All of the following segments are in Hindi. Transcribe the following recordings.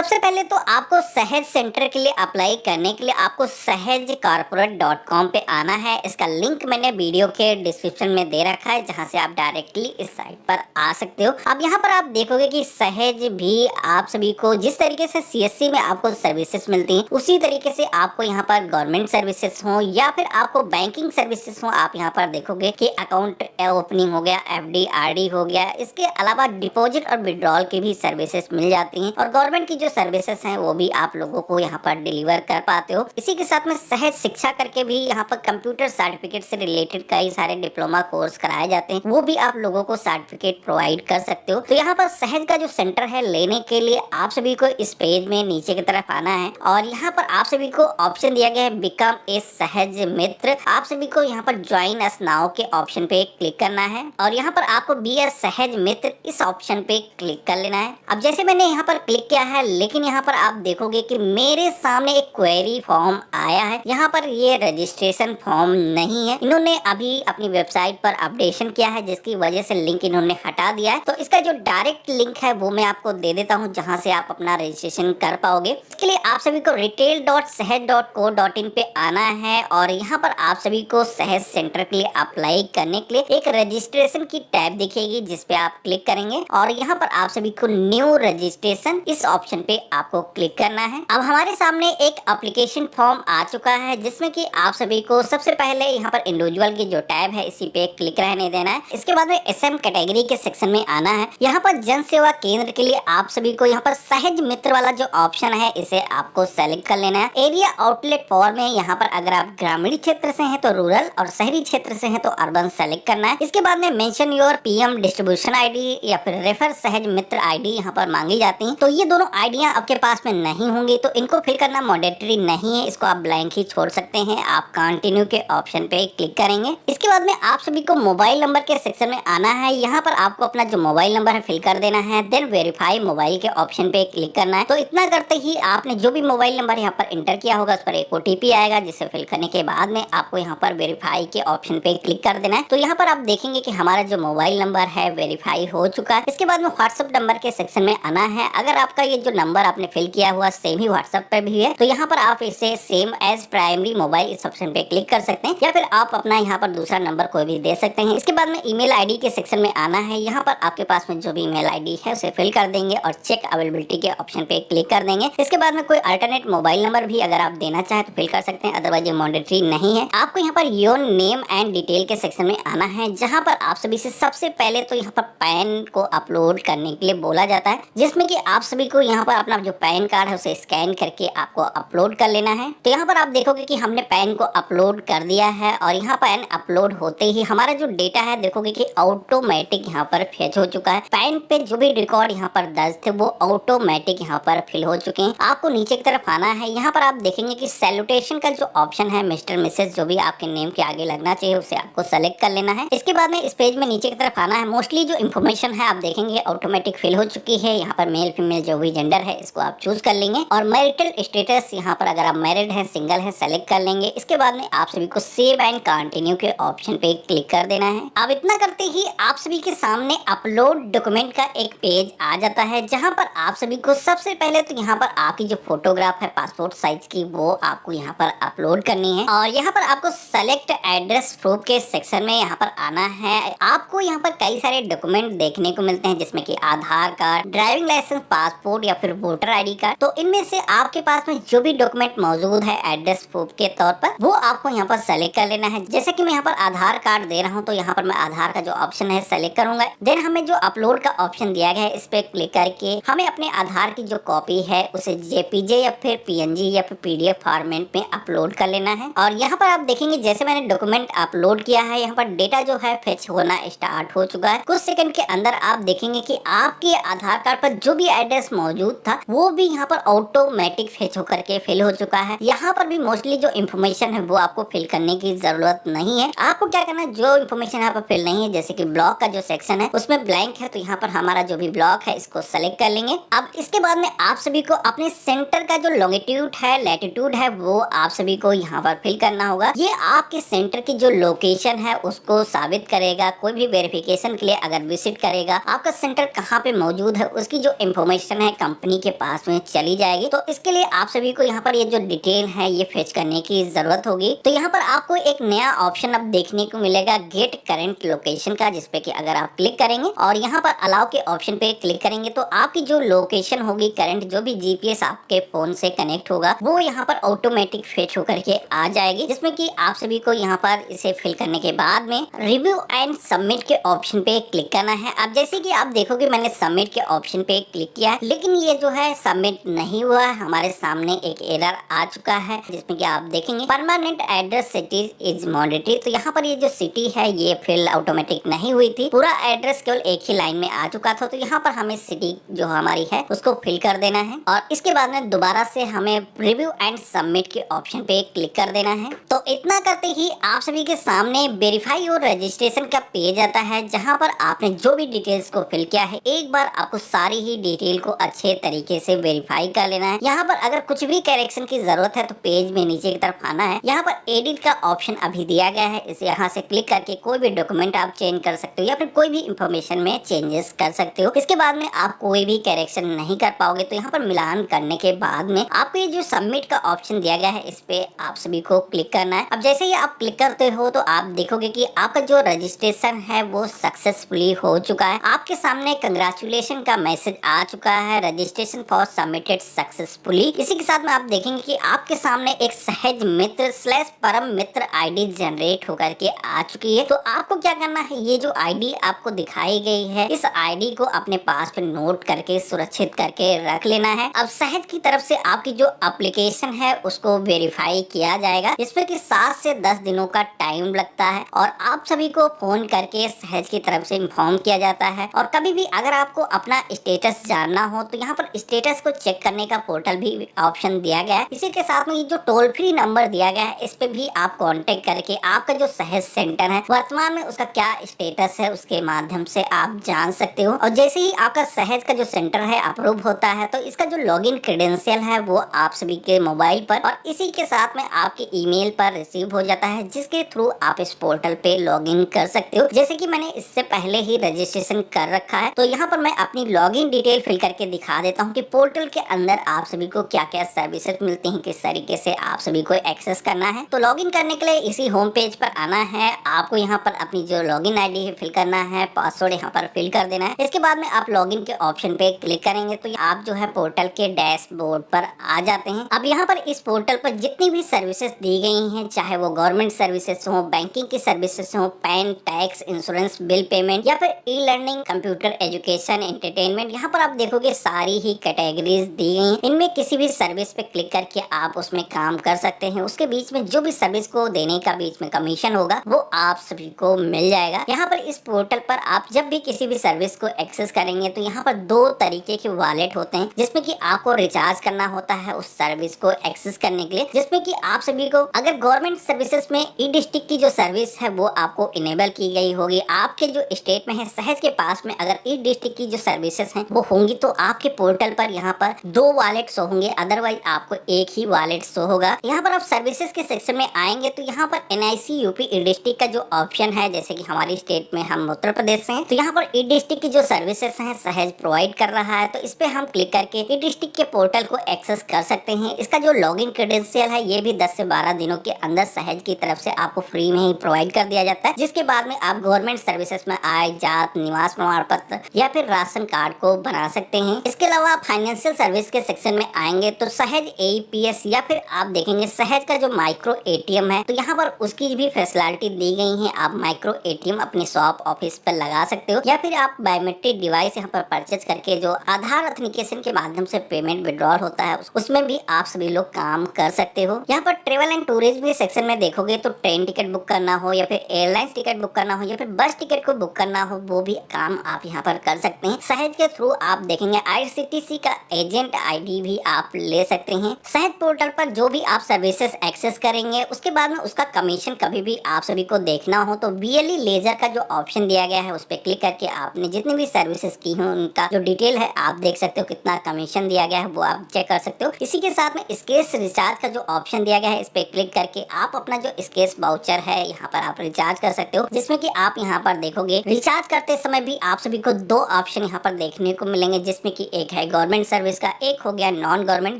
सबसे पहले तो आपको सहज सेंटर के लिए अप्लाई करने के लिए आपको सहजcorporate.com पे आना है। इसका लिंक मैंने वीडियो के डिस्क्रिप्शन में दे रखा है, जहां से आप डायरेक्टली इस साइट पर आ सकते हो। अब यहाँ पर आप देखोगे कि सहज भी आप सभी को जिस तरीके से सीएससी में आपको सर्विसेज मिलती हैं, उसी तरीके से आपको यहाँ पर गवर्नमेंट सर्विसेज हो या फिर आपको बैंकिंग सर्विसेज हो, आप यहाँ पर देखोगे कि अकाउंट ओपनिंग हो गया, एफडी आरडी हो गया, इसके अलावा डिपॉजिट और विड्रॉल की भी सर्विसेज मिल जाती हैं और गवर्नमेंट की जो सर्विसेज हैं वो भी आप लोगों को यहाँ पर डिलीवर कर पाते हो। इसी के साथ में सहज शिक्षा करके भी यहाँ पर कंप्यूटर सर्टिफिकेट से रिलेटेड कई सारे डिप्लोमा कोर्स कराए जाते हैं, वो भी आप लोगों को सर्टिफिकेट प्रोवाइड कर सकते हो। तो यहाँ पर सहज का जो सेंटर है लेने के लिए आप सभी को इस पेज में नीचे की तरफ आना है और यहाँ पर आप सभी को ऑप्शन दिया गया है बिकम ए सहज मित्र। आप सभी को यहाँ पर ज्वाइन अस नाउ के ऑप्शन पे क्लिक करना है और यहाँ पर आपको बी ए सहज मित्र इस ऑप्शन पे क्लिक कर लेना है। अब जैसे मैंने यहाँ पर क्लिक किया है, लेकिन यहाँ पर आप देखोगे कि मेरे सामने एक क्वेरी फॉर्म आया है। यहाँ पर ये रजिस्ट्रेशन फॉर्म नहीं है, इन्होंने अभी अपनी वेबसाइट पर अपडेशन किया है, जिसकी वजह से लिंक इन्होंने हटा दिया है। तो इसका जो डायरेक्ट लिंक है वो मैं आपको दे देता हूँ, जहाँ से आप अपना रजिस्ट्रेशन कर पाओगे। इसके लिए आप सभी को retail.सहज.co.in पे आना है और यहाँ पर आप सभी को सहज सेंटर के लिए अप्लाई करने के लिए एक रजिस्ट्रेशन की टैब दिखेगी, जिसपे आप क्लिक करेंगे और यहाँ पर आप सभी को न्यू रजिस्ट्रेशन इस ऑप्शन पे आपको क्लिक करना है। अब हमारे सामने एक एप्लीकेशन फॉर्म आ चुका है, जिसमें कि आप सभी को सबसे पहले यहाँ पर इंडिविजुअल की जो टैब है इसी पे क्लिक रहने देना है। इसके बाद में एसएम कैटेगरी के सेक्शन में आना है। यहाँ पर जन सेवा केंद्र के लिए आप सभी को यहाँ पर सहज मित्र वाला जो ऑप्शन है इसे आपको सेलेक्ट कर लेना है। एरिया आउटलेट फॉर में यहाँ पर अगर आप ग्रामीण क्षेत्र से हैं तो रूरल और शहरी क्षेत्र से हैं तो अर्बन सेलेक्ट करना है। इसके बाद में mention your PM distribution ID या फिर रेफर सहज मित्र आईडी यहाँ पर मांगी जाती है। तो ये दोनों आईडियां आपके पास में नहीं होंगी तो इनको फिल करना मैंडेटरी नहीं है, इसको आप ब्लैंक ही छोड़ सकते हैं। आप कंटिन्यू के ऑप्शन पे क्लिक करेंगे। इसके बाद में आप सभी को मोबाइल नंबर के सेक्शन में आना है। यहाँ पर आपको अपना जो मोबाइल नंबर है फिल कर देना है, देन वेरीफाई मोबाइल के ऑप्शन पे क्लिक करना है। तो इतना करते ही आपने जो भी मोबाइल नंबर यहाँ पर इंटर किया होगा उस पर एक ओटीपी आएगा, जिसे फिल करने के बाद में आपको यहाँ पर वेरीफाई के ऑप्शन पे क्लिक कर देना है। तो यहाँ पर आप देखेंगे कि हमारा जो मोबाइल नंबर है वेरीफाई हो चुका है। इसके बाद में व्हाट्सएप नंबर के सेक्शन में आना है। अगर आपका ये जो नंबर आपने फिल किया हुआ सेम ही व्हाट्सएप पर भी है तो यहाँ पर आप इसे सेम एज प्राइमरी मोबाइल इस ऑप्शन पे क्लिक कर सकते हैं या फिर आप अपना यहाँ पर दूसरा नंबर कोई भी दे सकते हैं। इसके बाद में ईमेल आईडी के सेक्शन में आना है। यहाँ पर आपके पास में जो भी ईमेल आईडी है उसे फिल कर देंगे और चेक अवेलेबिलिटी के ऑप्शन पे क्लिक कर देंगे। इसके बाद में कोई अल्टरनेट मोबाइल नंबर भी अगर आप देना चाहें तो फिल कर सकते हैं, अदरवाइज ये मैंडेटरी नहीं है। आपको यहाँ per your name and detail के सेक्शन में आना है, जहाँ पर आप सभी से सबसे पहले तो यहाँ पर पैन को अपलोड करने के लिए बोला जाता है, जिसमें कि आप सभी को यहाँ पर अपना जो पैन कार्ड है उसे स्कैन करके आपको अपलोड कर लेना है। तो यहाँ पर आप देखोगे कि हमने पैन को अपलोड कर दिया है और यहाँ पैन अपलोड होते ही हमारा जो डेटा है देखोगे कि ऑटोमेटिक यहाँ पर फेच हो चुका है। पैन पे जो भी रिकॉर्ड यहाँ पर दर्ज थे वो ऑटोमेटिक यहाँ पर फिल हो चुके हैं। आपको नीचे की तरफ आना है। यहाँ पर आप देखेंगे कि सैल्यूटेशन का जो ऑप्शन है मिस्टर मिसेज जो भी आपके नेम के आगे लगना चाहिए उसे आपको सेलेक्ट कर लेना है। इसके बाद में इस पेज में नीचे की तरफ आना है। मोस्टली जो इन्फॉर्मेशन है आप देखेंगे ऑटोमेटिक फिल हो चुकी है। यहाँ पर मेल फीमेल जो भी जेंडर है इसको आप चूज कर लेंगे और मैरिटल स्टेटस यहाँ पर अगर आप मैरिड है सिंगल है सेलेक्ट कर लेंगे। इसके बाद में आप सभी को सेव एंड कंटिन्यू के ऑप्शन पे क्लिक कर देना है। अब इतना करते ही आप सभी के सामने अपलोड डॉक्यूमेंट का एक पेज आ जाता है, जहाँ पर आप सभी को सबसे पहले तो यहाँ पर आपकी जो फोटोग्राफ है पासपोर्ट साइज की वो आपको यहाँ पर अपलोड करनी है और यहाँ पर आपको सेलेक्ट एड्रेस प्रूफ के सेक्शन में यहाँ पर आना है। आपको यहाँ पर कई सारे डॉक्यूमेंट देखने को मिलते हैं, जिसमें कि आधार कार्ड, ड्राइविंग लाइसेंस, पासपोर्ट या फिर वोटर आईडी कार्ड। तो इनमें से आपके पास में जो भी डॉक्यूमेंट मौजूद है एड्रेस प्रूफ के तौर पर वो आपको यहाँ पर सेलेक्ट कर लेना है। जैसे कि मैं यहाँ पर आधार कार्ड दे रहा हूँ तो यहाँ पर मैं आधार का जो ऑप्शन है सेलेक्ट करूंगा। देन हमें जो अपलोड का ऑप्शन दिया गया है इस पे क्लिक करके हमें अपने आधार की जो कॉपी है उसे जेपीजे या फिर पीएनजी या फिर पीडीएफ फॉर्मेट में अपलोड कर लेना है। और यहाँ पर आप देखेंगे जैसे मैंने डॉक्यूमेंट अपलोड किया है यहाँ पर डेटा जो है फेच होना स्टार्ट हो चुका है। कुछ सेकंड के अंदर आप देखेंगे कि आपके आधार कार्ड पर जो भी एड्रेस मौजूद था वो भी यहाँ पर ऑटोमेटिक फेच होकर के फिल हो चुका है। यहाँ पर भी मोस्टली जो इन्फॉर्मेशन है वो आपको फिल करने की जरूरत नहीं है। आपको क्या करना है, जो इन्फॉर्मेशन यहाँ पर फिल नहीं है जैसे कि ब्लॉक का जो सेक्शन है उसमें ब्लैंक है तो यहाँ पर हमारा जो भी ब्लॉक है इसको सेलेक्ट कर लेंगे। अब इसके बाद में आप सभी को अपने सेंटर का जो लॉन्गिट्यूड है लैटिट्यूड है वो आप सभी को यहाँ पर फिल करना होगा। ये आपके सेंटर की जो लोकेशन है उसको साबित करेगा। कोई भी वेरिफिकेशन के लिए अगर विजिट करेगा आपका सेंटर कहाँ पे मौजूद है उसकी जो इन्फॉर्मेशन है कंपनी कंपनी के पास में चली जाएगी। तो इसके लिए आप सभी को यहाँ पर ये जो डिटेल है ये फेच करने की जरूरत होगी। तो यहाँ पर आपको एक नया ऑप्शन अब देखने को मिलेगा गेट करंट लोकेशन का, जिसपे कि अगर आप क्लिक करेंगे और यहाँ पर अलाउ के ऑप्शन पे क्लिक करेंगे तो आपकी जो लोकेशन होगी करंट जो भी जीपीएस आपके फोन से कनेक्ट होगा वो यहाँ पर ऑटोमेटिक फेच होकर के आ जाएगी, जिसमें कि आप सभी को यहाँ पर इसे फिल करने के बाद में रिव्यू एंड सबमिट के ऑप्शन पे क्लिक करना है। अब जैसे कि आप देखोगे मैंने सबमिट के ऑप्शन पे क्लिक किया है, लेकिन ये जो है सबमिट नहीं हुआ है। हमारे सामने एक एरर आ चुका है जिसमें कि आप देखेंगे permanent address city is monetary. तो यहाँ पर ये जो सिटी है ये फिल ऑटोमेटिक नहीं हुई थी, पूरा एड्रेस केवल एक ही लाइन में आ चुका था। तो यहाँ पर हमें सिटी जो हमारी है उसको फिल कर देना है और इसके बाद में दोबारा से हमें रिव्यू एंड सबमिट के ऑप्शन पे क्लिक कर देना है। तो इतना करते ही आप सभी के सामने वेरीफाई और रजिस्ट्रेशन का पेज आता है, जहाँ पर आपने जो भी डिटेल्स को फिल किया है एक बार आपको सारी ही डिटेल को अच्छे तरीके से वेरीफाई कर लेना है। यहाँ पर अगर कुछ भी करेक्शन की जरूरत है तो पेज में नीचे की तरफ आना है। यहाँ पर एडिट का ऑप्शन अभी दिया गया है, इसे यहाँ से क्लिक करके कोई भी डॉक्यूमेंट आप चेंज कर सकते हो या फिर कोई भी इंफॉर्मेशन में चेंजेस कर सकते हो। इसके बाद में आप कोई भी करेक्शन नहीं कर पाओगे। तो यहाँ पर मिलान करने के बाद में आपको ये जो सबमिट का ऑप्शन दिया गया है इस पे आप सभी को क्लिक करना है। अब जैसे ही आप क्लिक करते हो तो आप देखोगे कि आपका जो रजिस्ट्रेशन है वो सक्सेसफुली हो चुका है। आपके सामने कंग्रेचुलेशन का मैसेज आ चुका है, रजिस्ट्रेशन फॉर सबमिटेड सक्सेसफुली। इसी के साथ में आप देखेंगे कि आपके सामने एक सहज मित्र / परम मित्र आईडी जनरेट होकर के आ चुकी है। तो आपको क्या करना है, ये जो आईडी आपको दिखाई गई है इस आईडी को अपने पास पे नोट करके सुरक्षित करके रख लेना है। अब सहज की तरफ से आपकी जो एप्लीकेशन है उसको वेरीफाई किया जाएगा, जिसमें कि 7 से 10 दिनों का टाइम लगता है और आप सभी को फोन करके सहज की तरफ से इन्फॉर्म किया जाता है। और कभी भी अगर आपको अपना स्टेटस जानना हो तो यहाँ पर स्टेटस को चेक करने का पोर्टल भी ऑप्शन दिया गया है। इसी के साथ में ये जो टोल फ्री नंबर दिया गया है इस पे भी आप कांटेक्ट करके आपका जो सहज सेंटर है वर्तमान में उसका क्या स्टेटस है उसके माध्यम से आप जान सकते हो। और जैसे ही आपका सहज का जो सेंटर है अप्रूव होता है तो इसका जो लॉगिन क्रेडेंशियल है वो आप सभी के मोबाइल पर और इसी के साथ में आपके ईमेल पर रिसीव हो जाता है, जिसके थ्रू आप इस पोर्टल पे लॉगिन कर सकते हो। जैसे कि मैंने इससे पहले ही रजिस्ट्रेशन कर रखा है तो यहाँ पर मैं अपनी लॉगिन डिटेल फिल करके दिखा देता हूँ कि पोर्टल के अंदर आप सभी को क्या क्या सर्विसेज मिलती हैं, किस तरीके से आप सभी को एक्सेस करना है। तो लॉगिन करने के लिए इसी होम पेज पर आना है। आपको यहाँ पर अपनी जो लॉगिन आईडी है फिल करना है, पासवर्ड यहाँ पर फिल कर देना है। इसके बाद में आप लॉगिन के ऑप्शन पे क्लिक करेंगे तो आप जो है पोर्टल के डैशबोर्ड पर आ जाते हैं। अब यहाँ पर इस पोर्टल पर जितनी भी सर्विसेज दी गई हैं, चाहे वो गवर्नमेंट सर्विसेज हो, बैंकिंग की सर्विसेज हो, pan, tax, insurance, bill payment या फिर e learning, computer education, entertainment, यहाँ पर आप देखोगे सारी ही कैटेगरीज दी गई हैं। इनमें किसी भी सर्विस पे क्लिक करके आप उसमें काम कर सकते हैं। उसके बीच में जो भी सर्विस को देने का बीच में कमीशन होगा वो आप सभी को मिल जाएगा। यहाँ पर इस पोर्टल पर आप जब भी किसी भी सर्विस को एक्सेस करेंगे तो यहाँ पर 2 तरीके के वॉलेट होते हैं, जिसमें कि आपको रिचार्ज करना होता है उस सर्विस को एक्सेस करने के लिए। जिसमें कि आप सभी को अगर गवर्नमेंट सर्विसेज में ई डिस्ट्रिक्ट की जो सर्विस है वो आपको इनेबल की गई होगी, आपके जो स्टेट में है सहज के पास में अगर ई डिस्ट्रिक्ट की जो सर्विसेज हैं वो होंगी तो आपके पोर्टल पर यहाँ पर 2 वॉलेट शो होंगे, अदरवाइज आपको एक ही वॉलेट शो होगा। यहाँ पर आप सर्विसेज के सेक्शन में आएंगे तो यहाँ पर NIC यूपी ई डिस्ट्रिक्ट का जो ऑप्शन है, जैसे कि हमारी स्टेट में हम उत्तर प्रदेश से हैं तो यहाँ पर ई डिस्ट्रिक्ट की जो सर्विसेज हैं सहज प्रोवाइड कर रहा है। तो इस पे हम क्लिक करके ई डिस्ट्रिक्ट के पोर्टल को एक्सेस कर सकते हैं। इसका जो लॉगिन क्रेडेंशियल है ये भी 10 से 12 दिनों के अंदर सहज की तरफ से आपको फ्री में ही प्रोवाइड कर दिया जाता है, जिसके बाद में आप गवर्नमेंट सर्विसेज में आय, जात, निवास प्रमाण पत्र या फिर राशन कार्ड को बना सकते हैं। इसके अलावा फाइनेंशियल सर्विस के सेक्शन में आएंगे तो सहज APS या फिर आप देखेंगे सहज का जो माइक्रो ATM है तो यहाँ पर उसकी भी फैसिलिटी दी गई है। आप माइक्रो ATM अपने शॉप, ऑफिस पर लगा सकते हो या फिर आप बायोमेट्रिक डिवाइस यहाँ पर परचेज करके जो आधार ऑथेंटिकेशन के माध्यम से पेमेंट विड्रॉल होता है उसमें भी आप सभी लोग काम कर सकते हो। यहाँ पर ट्रेवल एंड टूरिज्म सेक्शन में देखोगे तो ट्रेन टिकट बुक करना हो या फिर एयरलाइंस टिकट बुक करना हो या फिर बस टिकट को बुक करना हो वो भी काम आप यहाँ पर कर सकते हैं। सहज के थ्रू आप देखेंगे IRCTC का एजेंट ID भी आप ले सकते हैं। सहज पोर्टल पर जो भी आप सर्विसेज एक्सेस करेंगे उसके बाद में उसका कमीशन कभी भी आप सभी को देखना हो तो BLE लेजर का जो ऑप्शन दिया गया है उस पर क्लिक करके आपने जितनी भी सर्विसेज की हो उनका जो डिटेल है आप देख सकते हो, कितना कमीशन दिया गया है वो आप चेक कर सकते हो। इसी के साथ में स्केच रिचार्ज का जो ऑप्शन दिया गया है इस पे क्लिक करके आप अपना जो स्केच वाउचर है यहाँ पर आप रिचार्ज कर सकते हो, जिसमें कि आप यहाँ पर देखोगे रिचार्ज करते समय भी आप सभी को 2 ऑप्शन यहाँ पर देखने को मिलेंगे, जिसमें कि एक एक है गवर्नमेंट सर्विस का, एक हो गया नॉन गवर्नमेंट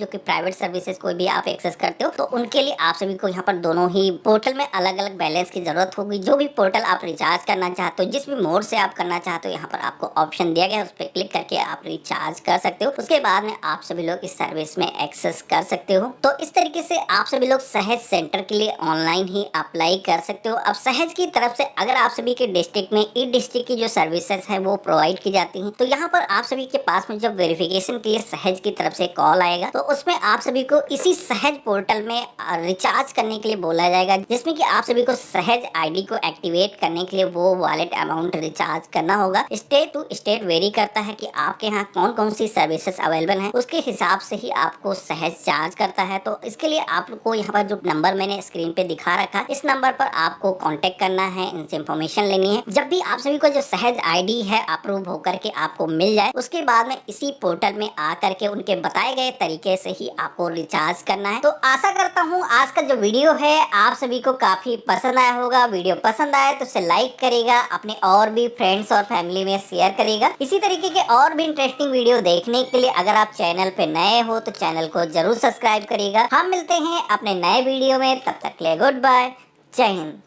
जो कि प्राइवेट सर्विसेज कोई भी आप एक्सेस करते हो। तो उनके लिए आप सभी को यहाँ पर दोनों ही पोर्टल में अलग अलग बैलेंस की जरूरत होगी। जो भी पोर्टल आप रिचार्ज करना चाहते हो, जिस भी मोड से आप करना चाहते हो, यहाँ पर आपको ऑप्शन दिया गया है, उस पर क्लिक करके आप रिचार्ज कर सकते हो। उसके बाद में आप सभी लोग इस सर्विस में एक्सेस कर सकते हो। तो इस तरीके से आप सभी लोग सहज सेंटर के लिए ऑनलाइन ही अप्लाई कर सकते हो। अब सहज की तरफ से अगर आप सभी के डिस्ट्रिक्ट में ई डिस्ट्रिक्ट की जो सर्विसेज है वो प्रोवाइड की जाती हैं, तो यहाँ पर आप सभी के पास में जब वेरिफिकेशन के लिए सहज की तरफ से कॉल आएगा तो उसमें आप सभी को इसी सहज पोर्टल में रिचार्ज करने के लिए बोला जाएगा, जिसमें कि आप सभी को सहज आईडी को एक्टिवेट करने के लिए वो वॉलेट अमाउंट रिचार्ज करना होगा। स्टेट टू स्टेट वेरी करता है कि आपके यहाँ कौन कौन सी सर्विसेज अवेलेबल है, उसके हिसाब से ही आपको सहज चार्ज करता है। तो इसके लिए आपको यहाँ पर जो नंबर मैंने स्क्रीन पे दिखा रखा, इस नंबर पर आपको कांटेक्ट करना है, इनसे इंफॉर्मेशन लेनी है। जब भी आप सभी को जो सहज आईडी है अप्रूव होकर के आपको मिल जाए, उसके बाद में इसी पोर्टल में आकर के उनके बताए गए तरीके से ही आपको रिचार्ज करना है। तो आशा करता हूँ आज का जो वीडियो है आप सभी को काफी पसंद आया होगा। वीडियो पसंद आए तो इसे लाइक करेगा, अपने और भी फ्रेंड्स और फैमिली में शेयर करेगा। इसी तरीके के और भी इंटरेस्टिंग वीडियो देखने के लिए अगर आप चैनल पे नए हो तो चैनल को जरूर सब्सक्राइब करिएगा। हम मिलते हैं अपने नए वीडियो में, तब तक के लिए गुड बाय, जय हिंद।